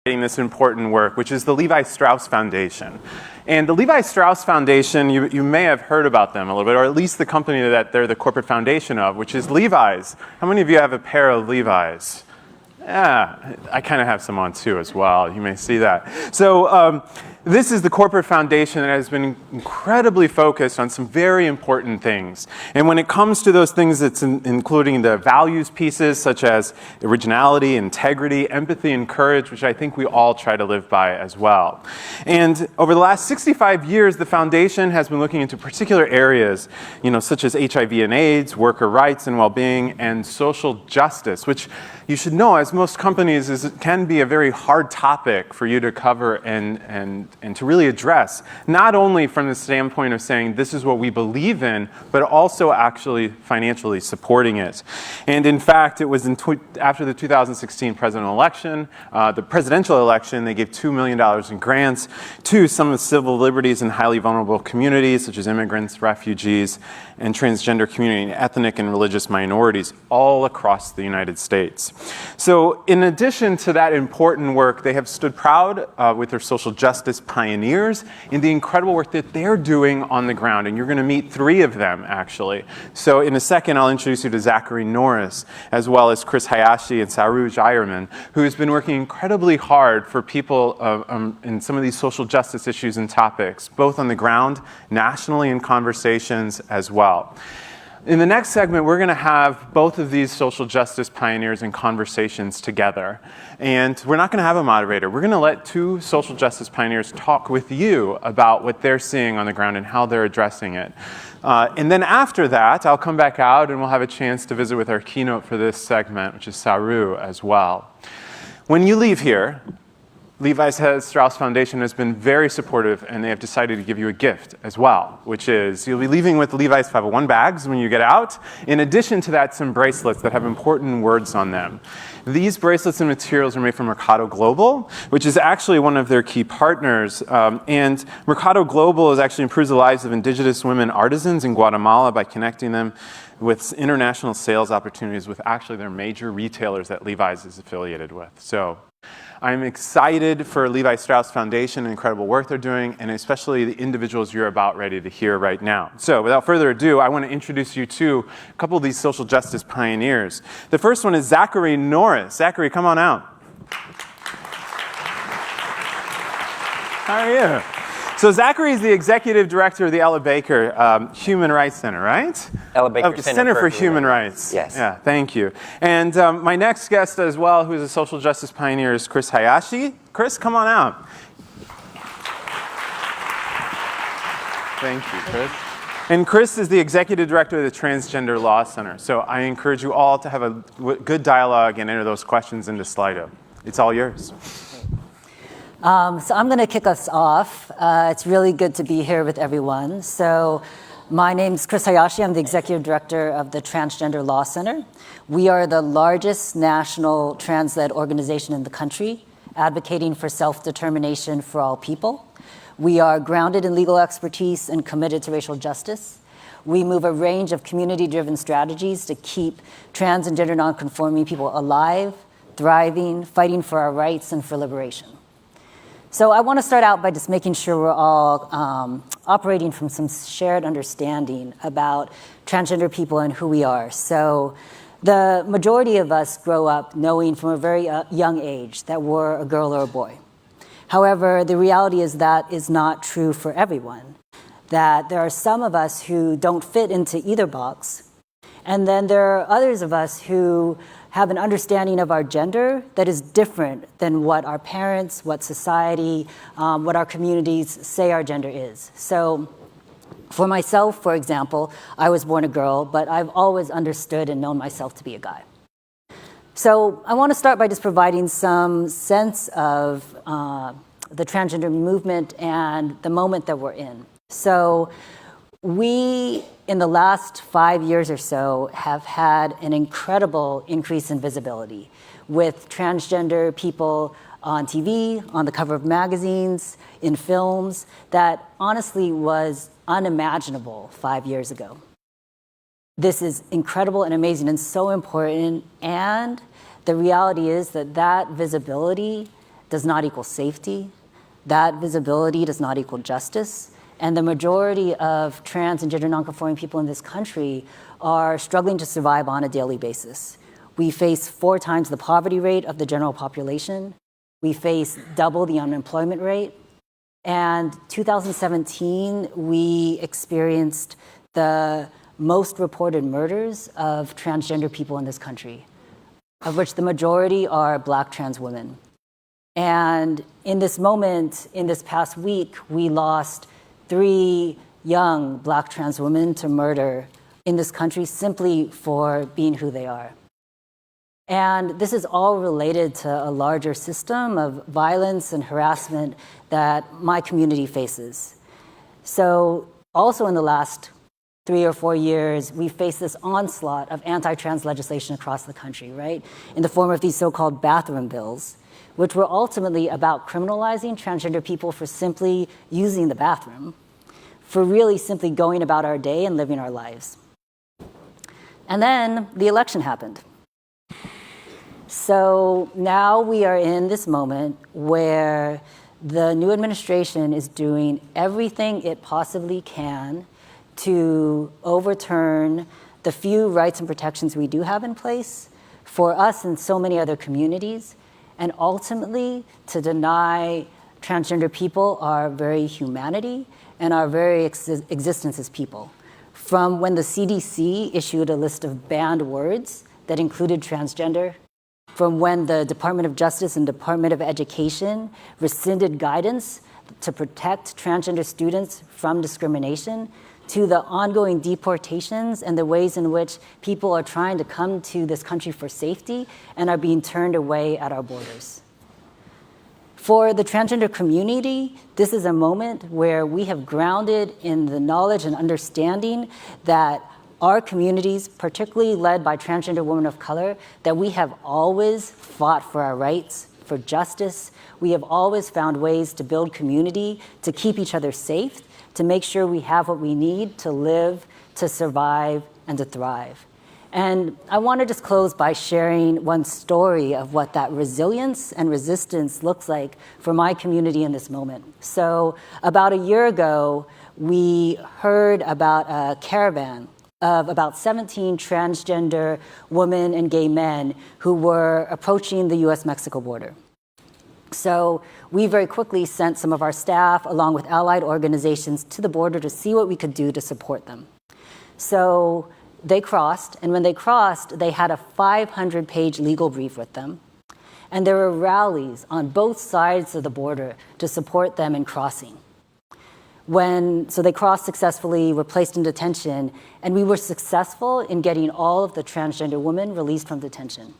this important work, which is the Levi Strauss Foundation. And the Levi Strauss Foundation, you may have heard about them a little bit, or at least the company that they're the corporate foundation of, which is Levi's. How many of you have a pair of Levi's? Yeah, I kind of have some on too as well. You may see that. So this is the corporate foundation that has been incredibly focused on some very important things. And when it comes to those things, it's including the values pieces such as originality, integrity, empathy, and courage, which I think we all try to live by as well. And over the last 65 years, the foundation has been looking into particular areas, such as HIV and AIDS, worker rights and well-being, and social justice, which you should know, as most companies, it can be a very hard topic for you to cover and to really address, not only from the standpoint of saying this is what we believe in, but also actually financially supporting it. And in fact, it was after the 2016 presidential election, they gave $2 million in grants to some of the civil liberties in highly vulnerable communities, such as immigrants, refugees, and transgender community, and ethnic and religious minorities all across the United States. So in addition to that important work, they have stood proud with their social justice pioneers in the incredible work that they're doing on the ground. And you're going to meet 3 of them, actually. So in a second, I'll introduce you to Zachary Norris, as well as Kris Hayashi and Saru Jairaman, who has been working incredibly hard for people in some of these social justice issues and topics, both on the ground, nationally, in conversations as well. In the next segment, we're going to have both of these social justice pioneers in conversations together. And we're not going to have a moderator. We're going to let 2 social justice pioneers talk with you about what they're seeing on the ground and how they're addressing it. And then after that, I'll come back out and we'll have a chance to visit with our keynote for this segment, which is Saru as well. When you leave here, Levi Strauss Foundation has been very supportive, and they have decided to give you a gift as well, which is you'll be leaving with Levi's 501 bags when you get out. In addition to that, some bracelets that have important words on them. These bracelets and materials are made from Mercado Global, which is actually one of their key partners. And Mercado Global has actually improves the lives of indigenous women artisans in Guatemala by connecting them with international sales opportunities with actually their major retailers that Levi's is affiliated with. So I'm excited for Levi Strauss Foundation and incredible work they're doing, and especially the individuals you're about ready to hear right now. So without further ado, I want to introduce you to a couple of these social justice pioneers. The first one is Zachary Norris. Zachary, come on out. How are you? So Zachary is the executive director of the Ella Baker Human Rights Center, right? Ella Baker Center for Human Rights. Yes. Yeah, thank you. And my next guest as well, who's a social justice pioneer, is Kris Hayashi. Kris, come on out. Thank you, Kris. And Kris is the executive director of the Transgender Law Center. So I encourage you all to have a good dialogue and enter those questions into Slido. It's all yours. So I'm going to kick us off. It's really good to be here with everyone. So my name's Kris Hayashi. I'm the executive director of the Transgender Law Center. We are the largest national trans-led organization in the country, advocating for self-determination for all people. We are grounded in legal expertise and committed to racial justice. We move a range of community-driven strategies to keep trans and gender nonconforming people alive, thriving, fighting for our rights and for liberation. So I want to start out by just making sure we're all operating from some shared understanding about transgender people and who we are. So the majority of us grow up knowing from a very young age that we're a girl or a boy. However, the reality is that is not true for everyone, that there are some of us who don't fit into either box, and then there are others of us who have an understanding of our gender that is different than what our parents, what society, what our communities say our gender is. So for myself, for example, I was born a girl, but I've always understood and known myself to be a guy. So I want to start by just providing some sense of the transgender movement and the moment that we're in. So we, in the last 5 years or so, have had an incredible increase in visibility with transgender people on TV, on the cover of magazines, in films, that honestly was unimaginable 5 years ago. This is incredible and amazing and so important, and the reality is that that visibility does not equal safety. That visibility does not equal justice. And the majority of trans and gender nonconforming people in this country are struggling to survive on a daily basis. We face 4 times the poverty rate of the general population. We face double the unemployment rate. And 2017, we experienced the most reported murders of transgender people in this country, of which the majority are Black trans women. And in this moment, in this past week, we lost 3 young Black trans women to murder in this country simply for being who they are. And this is all related to a larger system of violence and harassment that my community faces. So also in the last 3 or 4 years, we faced this onslaught of anti-trans legislation across the country, right? In the form of these so-called bathroom bills, which were ultimately about criminalizing transgender people for simply using the bathroom, for really simply going about our day and living our lives. And then the election happened. So now we are in this moment where the new administration is doing everything it possibly can to overturn the few rights and protections we do have in place for us and so many other communities, and ultimately to deny transgender people our very humanity and our very existence as people. From when the CDC issued a list of banned words that included transgender, from when the Department of Justice and Department of Education rescinded guidance to protect transgender students from discrimination, to the ongoing deportations and the ways in which people are trying to come to this country for safety and are being turned away at our borders. For the transgender community, this is a moment where we have grounded in the knowledge and understanding that our communities, particularly led by transgender women of color, that we have always fought for our rights, for justice. We have always found ways to build community, to keep each other safe, to make sure we have what we need to live, to survive, and to thrive. And I want to just close by sharing one story of what that resilience and resistance looks like for my community in this moment. So about a year ago, we heard about a caravan of about 17 transgender women and gay men who were approaching the US-Mexico border. So we very quickly sent some of our staff, along with allied organizations, to the border to see what we could do to support them. So they crossed, and when they crossed, they had a 500-page legal brief with them. And there were rallies on both sides of the border to support them in crossing. So they crossed successfully, were placed in detention, and we were successful in getting all of the transgender women released from detention.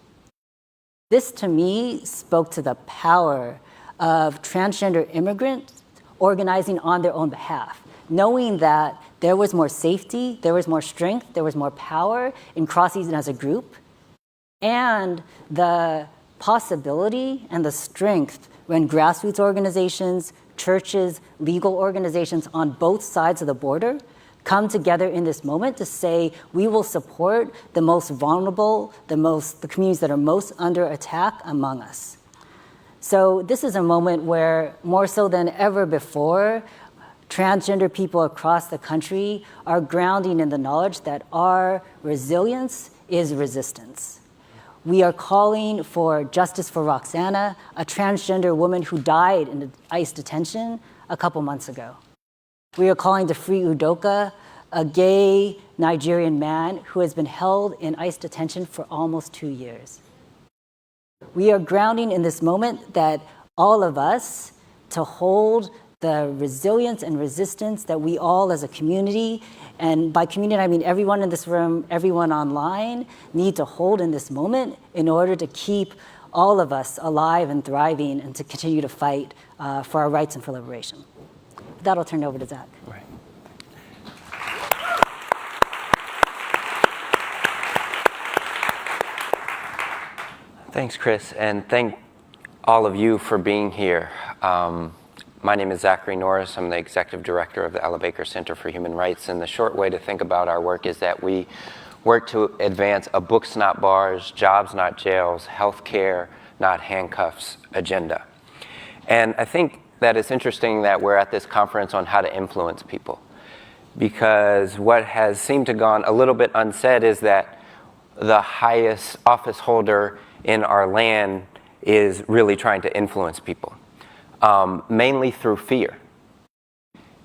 This, to me, spoke to the power of transgender immigrants organizing on their own behalf, knowing that there was more safety, there was more strength, there was more power in crossing as a group, and the possibility and the strength when grassroots organizations, churches, legal organizations on both sides of the border come together in this moment to say, we will support the most vulnerable, the communities that are most under attack among us. So this is a moment where, more so than ever before, transgender people across the country are grounding in the knowledge that our resilience is resistance. We are calling for justice for Roxana, a transgender woman who died in ICE detention a couple months ago. We are calling to free Udoka, a gay Nigerian man who has been held in ICE detention for almost 2 years. We are grounding in this moment that all of us to hold the resilience and resistance that we all as a community, and by community I mean everyone in this room, everyone online, need to hold in this moment in order to keep all of us alive and thriving and to continue to fight for our rights and for liberation. With that, I'll turn it over to Zach. Right. Thanks, Kris, and thank all of you for being here. My name is Zachary Norris. I'm the Executive Director of the Ella Baker Center for Human Rights, and the short way to think about our work is that we work to advance a books not bars, jobs not jails, healthcare not handcuffs agenda. And I think that it's interesting that we're at this conference on how to influence people, because what has seemed to gone a little bit unsaid is that the highest office holder in our land is really trying to influence people, mainly through fear,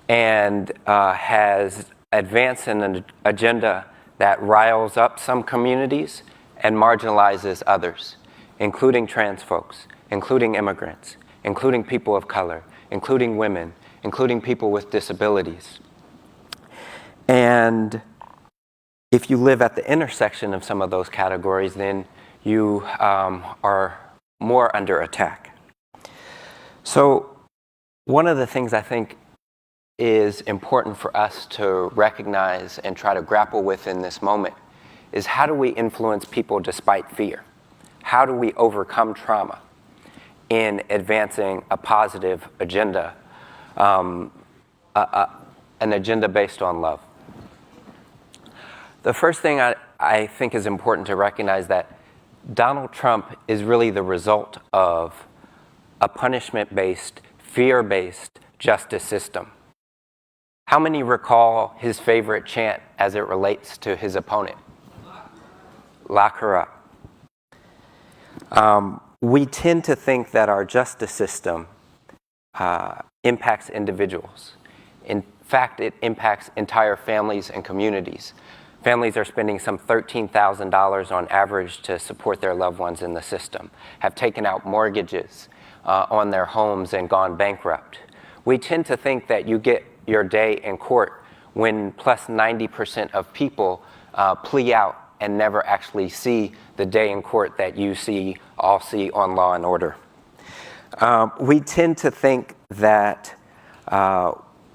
and has advanced an agenda that riles up some communities and marginalizes others, including trans folks, including immigrants, including people of color, including women, including people with disabilities. And if you live at the intersection of some of those categories, then you are more under attack. So one of the things I think is important for us to recognize and try to grapple with in this moment is, how do we influence people despite fear? How do we overcome trauma in advancing a positive agenda, an agenda based on love? The first thing I think is important to recognize that Donald Trump is really the result of a punishment-based, fear-based justice system. How many recall his favorite chant as it relates to his opponent? Lock her up. We tend to think that our justice system impacts individuals. In fact, it impacts entire families and communities. Families are spending some $13,000 on average to support their loved ones in the system, have taken out mortgages on their homes and gone bankrupt. We tend to think that you get your day in court when plus 90% of people plea out and never actually see the day in court that you all see on Law and Order. We tend to think that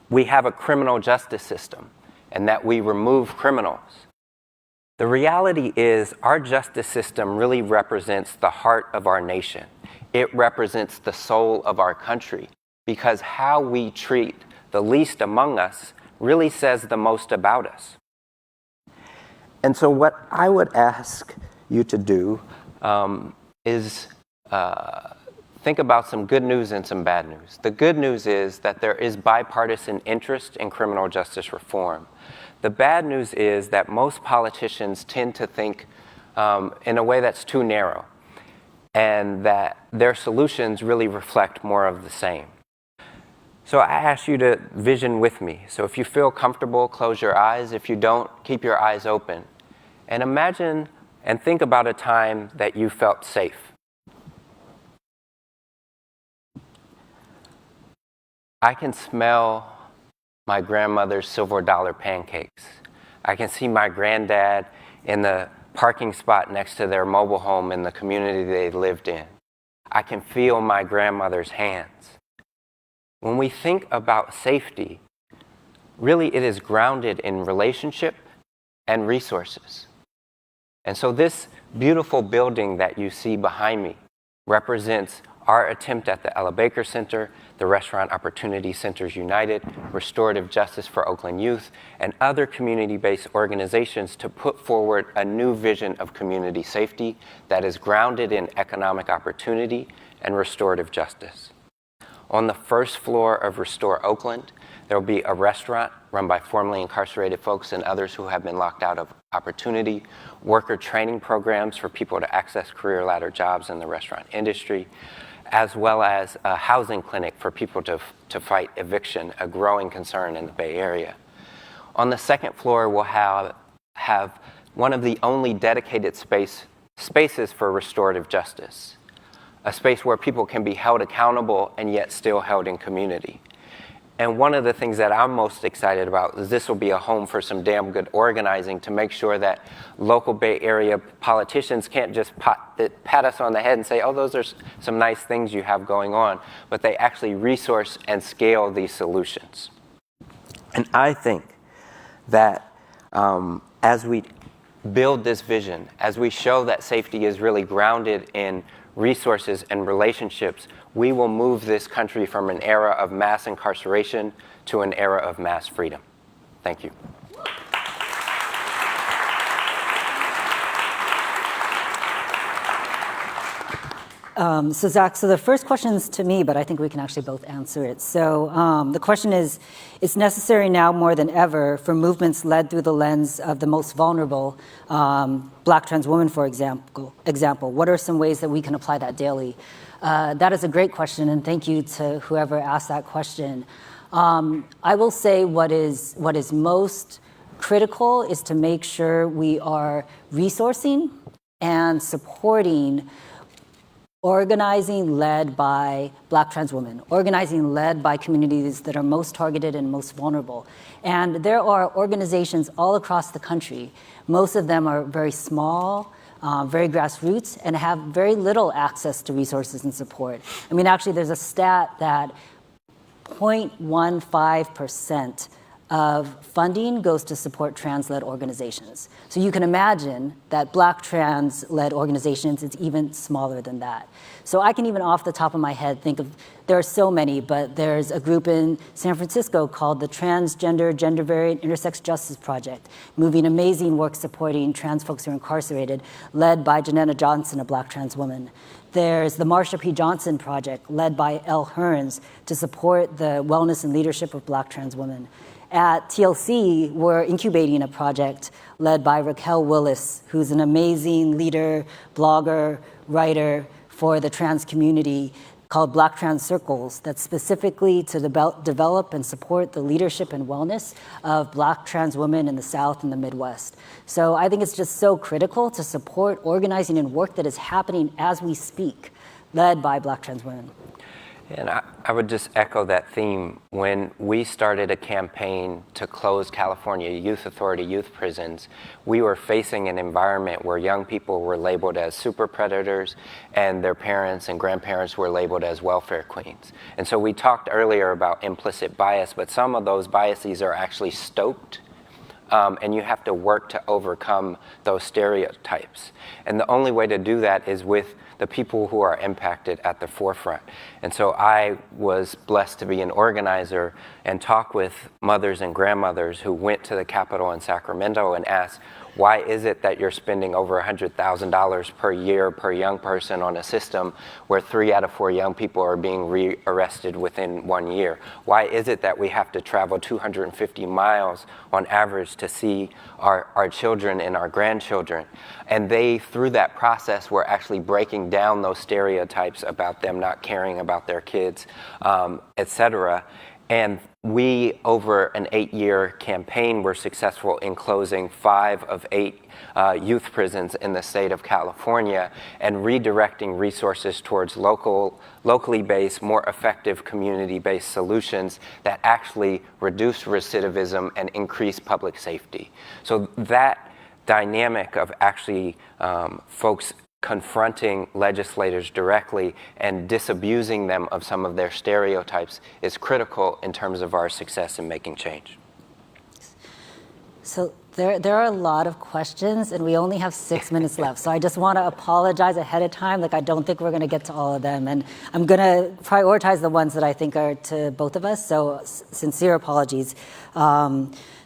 we have a criminal justice system and that we remove criminals. The reality is, our justice system really represents the heart of our nation. It represents the soul of our country, because how we treat the least among us really says the most about us. And so what I would ask you to do is think about some good news and some bad news. The good news is that there is bipartisan interest in criminal justice reform. The bad news is that most politicians tend to think in a way that's too narrow, and that their solutions really reflect more of the same. So I ask you to vision with me. So if you feel comfortable, close your eyes. If you don't, keep your eyes open. And imagine and think about a time that you felt safe. I can smell my grandmother's silver dollar pancakes. I can see my granddad in the parking spot next to their mobile home in the community they lived in. I can feel my grandmother's hands. When we think about safety, really it is grounded in relationship and resources. And so this beautiful building that you see behind me represents our attempt at the LaBaker Center, the Restaurant Opportunity Centers United, Restorative Justice for Oakland Youth, and other community-based organizations to put forward a new vision of community safety that is grounded in economic opportunity and restorative justice. On the first floor of Restore Oakland, there will be a restaurant run by formerly incarcerated folks and others who have been locked out of opportunity, worker training programs for people to access career ladder jobs in the restaurant industry, as well as a housing clinic for people to fight eviction, a growing concern in the Bay Area. On the second floor, we'll have one of the only dedicated spaces for restorative justice, a space where people can be held accountable and yet still held in community. And one of the things that I'm most excited about is this will be a home for some damn good organizing to make sure that local Bay Area politicians can't just pat us on the head and say, oh, those are some nice things you have going on, but they actually resource and scale these solutions. And I think that as we build this vision, as we show that safety is really grounded in resources and relationships, we will move this country from an era of mass incarceration to an era of mass freedom. Thank you. So Zach, so the first question is to me, but I think we can actually both answer it. So the question is, it's necessary now more than ever for movements led through the lens of the most vulnerable, Black trans women, for example. What are some ways that we can apply that daily? That is a great question, and thank you to whoever asked that question. I will say what is most critical is to make sure we are resourcing and supporting organizing led by Black trans women, organizing led by communities that are most targeted and most vulnerable. And there are organizations all across the country. Most of them are very small, very grassroots, and have very little access to resources and support. I mean, actually, there's a stat that 0.15% of funding goes to support trans-led organizations. So you can imagine that Black trans-led organizations, it's even smaller than that. So I can even off the top of my head think of, there are so many, but there's a group in San Francisco called the Transgender, Gender Variant, Intersex Justice Project, moving amazing work supporting trans folks who are incarcerated, led by Janetta Johnson, a Black trans woman. There's the Marsha P. Johnson Project, led by Elle Hearns, to support the wellness and leadership of Black trans women. At TLC, we're incubating a project led by Raquel Willis, who's an amazing leader, blogger, writer for the trans community, called Black Trans Circles, that's specifically to develop and support the leadership and wellness of Black trans women in the South and the Midwest. So I think it's just so critical to support organizing and work that is happening as we speak, led by Black trans women. And I would just echo that theme. When we started a campaign to close California Youth Authority youth prisons, we were facing an environment where young people were labeled as super predators and their parents and grandparents were labeled as welfare queens. And so we talked earlier about implicit bias, but some of those biases are actually stoked. And you have to work to overcome those stereotypes. And the only way to do that is with the people who are impacted at the forefront. And so I was blessed to be an organizer and talk with mothers and grandmothers who went to the Capitol in Sacramento and asked, why is it that you're spending over $100,000 per year per young person on a system where 3 out of 4 young people are being rearrested within 1 year? Why is it that we have to travel 250 miles on average to see our children and our grandchildren? And they, through that process, were actually breaking down those stereotypes about them not caring about their kids, et cetera. And we, over an 8-year campaign, were successful in closing 5 of 8 youth prisons in the state of California and redirecting resources towards locally based, more effective community-based solutions that actually reduce recidivism and increase public safety. So that dynamic of actually folks confronting legislators directly and disabusing them of some of their stereotypes is critical in terms of our success in making change. So there are a lot of questions, and we only have 6 minutes left. So I just want to apologize ahead of time. Like, I don't think we're going to get to all of them. And I'm going to prioritize the ones that I think are to both of us. So sincere apologies.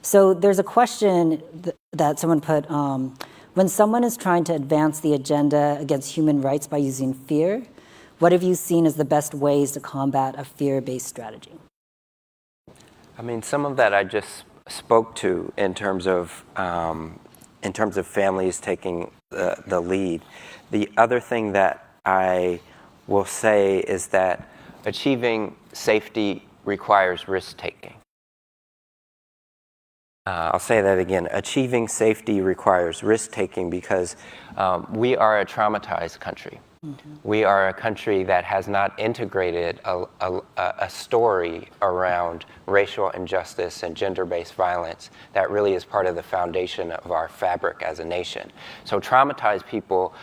So there's a question that someone put, when someone is trying to advance the agenda against human rights by using fear, what have you seen as the best ways to combat a fear-based strategy? I mean, some of that I just spoke to in terms of families taking the lead. The other thing that I will say is that achieving safety requires risk-taking. I'll say that again. Achieving safety requires risk-taking because we are a traumatized country. Mm-hmm. We are a country that has not integrated a story around racial injustice and gender-based violence that really is part of the foundation of our fabric as a nation. So traumatized people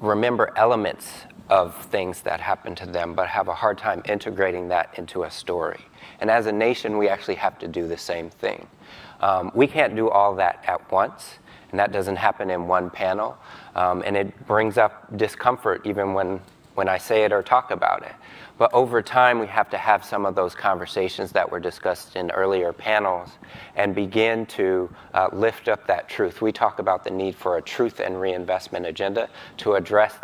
remember elements of things that happen to them, but have a hard time integrating that into a story. And as a nation, we actually have to do the same thing. We can't do all that at once, and that doesn't happen in one panel. And it brings up discomfort even when I say it or talk about it. But over time, we have to have some of those conversations that were discussed in earlier panels and begin to lift up that truth. We talk about the need for a truth and reinvestment agenda to address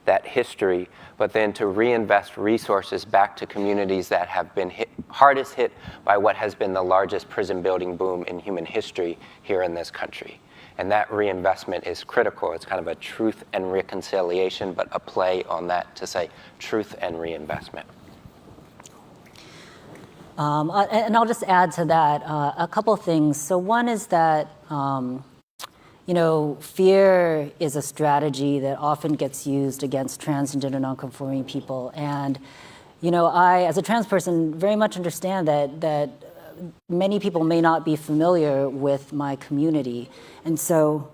that history, but then to reinvest resources back to communities that have been hardest hit by what has been the largest prison building boom in human history here in this country. And that reinvestment is critical. It's kind of a truth and reconciliation, but a play on that to say truth and reinvestment. And I'll just add to that a couple things. So one is that, fear is a strategy that often gets used against trans and gender nonconforming people. And, I, as a trans person, very much understand that many people may not be familiar with my community. And so,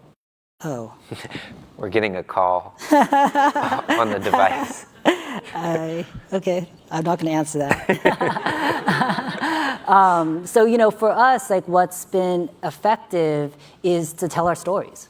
We're getting a call on the device. Okay, I'm not going to answer that. For us, like what's been effective is to tell our stories,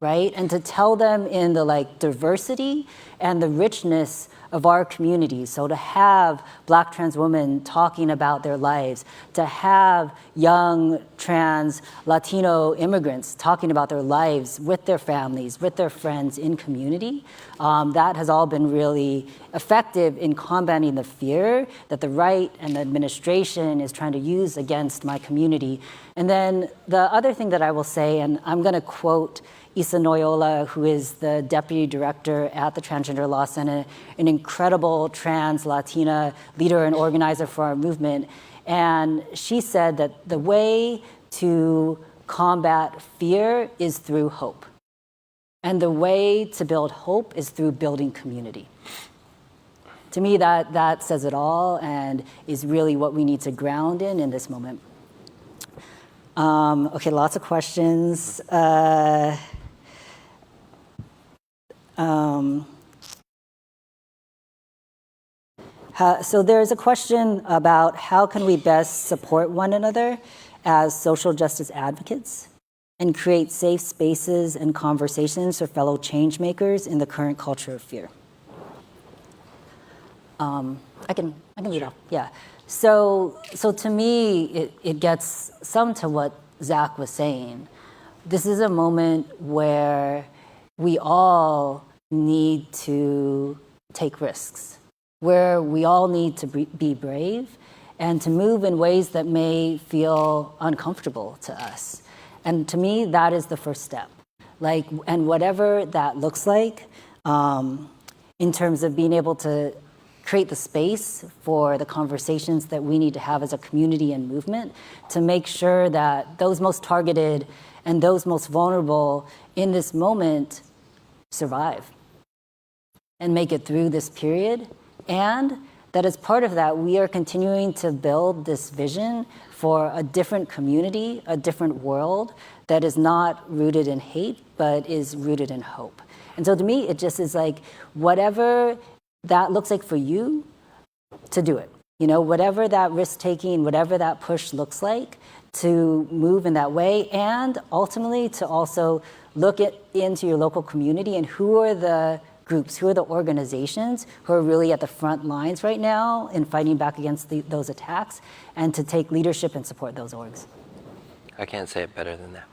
right? And to tell them in the diversity and the richness of our community. So to have Black trans women talking about their lives, to have young trans Latino immigrants talking about their lives with their families, with their friends in community, that has all been really effective in combating the fear that the right and the administration is trying to use against my community. And then the other thing that I will say, and I'm going to quote Isa Noyola, who is the deputy director at the Transgender Law Center, an incredible trans Latina leader and organizer for our movement. And she said that the way to combat fear is through hope. And the way to build hope is through building community. To me, that says it all and is really what we need to ground in this moment. Okay, lots of questions. So there's a question about how can we best support one another as social justice advocates and create safe spaces and conversations for fellow change makers in the current culture of fear. I can lead off. Yeah. So to me, it gets some to what Zach was saying. This is a moment where we all need to take risks, where we all need to be brave and to move in ways that may feel uncomfortable to us. And to me, that is the first step. And whatever that looks like, in terms of being able to create the space for the conversations that we need to have as a community and movement to make sure that those most targeted and those most vulnerable in this moment survive and make it through this period. And that as part of that, we are continuing to build this vision for a different community, a different world that is not rooted in hate, but is rooted in hope. And so to me, it just is whatever that looks like for you, to do it. Whatever that risk-taking, whatever that push looks like, to move in that way, and ultimately to also look into your local community and who are the groups, who are the organizations who are really at the front lines right now in fighting back against those attacks, and to take leadership and support those orgs. I can't say it better than that.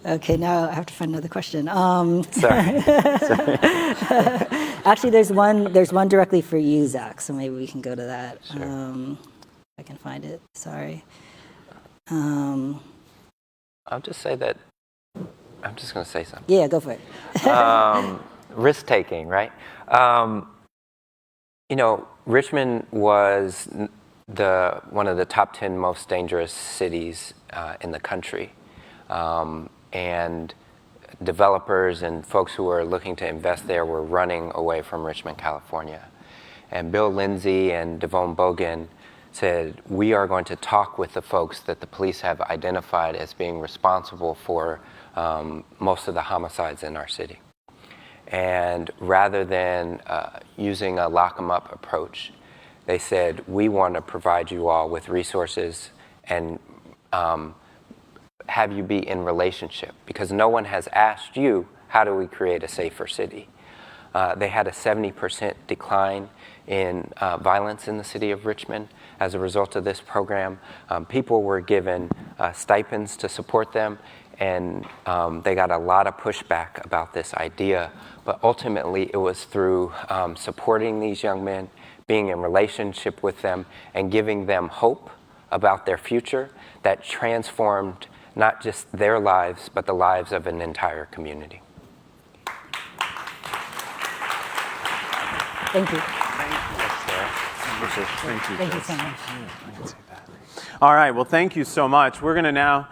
Okay, now I have to find another question. Sorry. Actually, there's one directly for you, Zach, so maybe we can go to that. Sure. I can find it, sorry. I'll just say that, I'm just going to say something. Yeah, go for it. Risk-taking, right? Richmond was one of the top 10 most dangerous cities in the country. And developers and folks who were looking to invest there were running away from Richmond, California. And Bill Lindsay and Devon Bogan said, we are going to talk with the folks that the police have identified as being responsible for most of the homicides in our city. And rather than using a lock 'em up approach, they said, we want to provide you all with resources and have you be in relationship, because no one has asked you, how do we create a safer city? They had a 70% decline in violence in the city of Richmond as a result of this program. People were given stipends to support them, and they got a lot of pushback about this idea. But ultimately, it was through supporting these young men, being in relationship with them, and giving them hope about their future that transformed not just their lives, but the lives of an entire community. Thank you. Thank you. Thank you so much. All right, well, thank you so much. We're going to now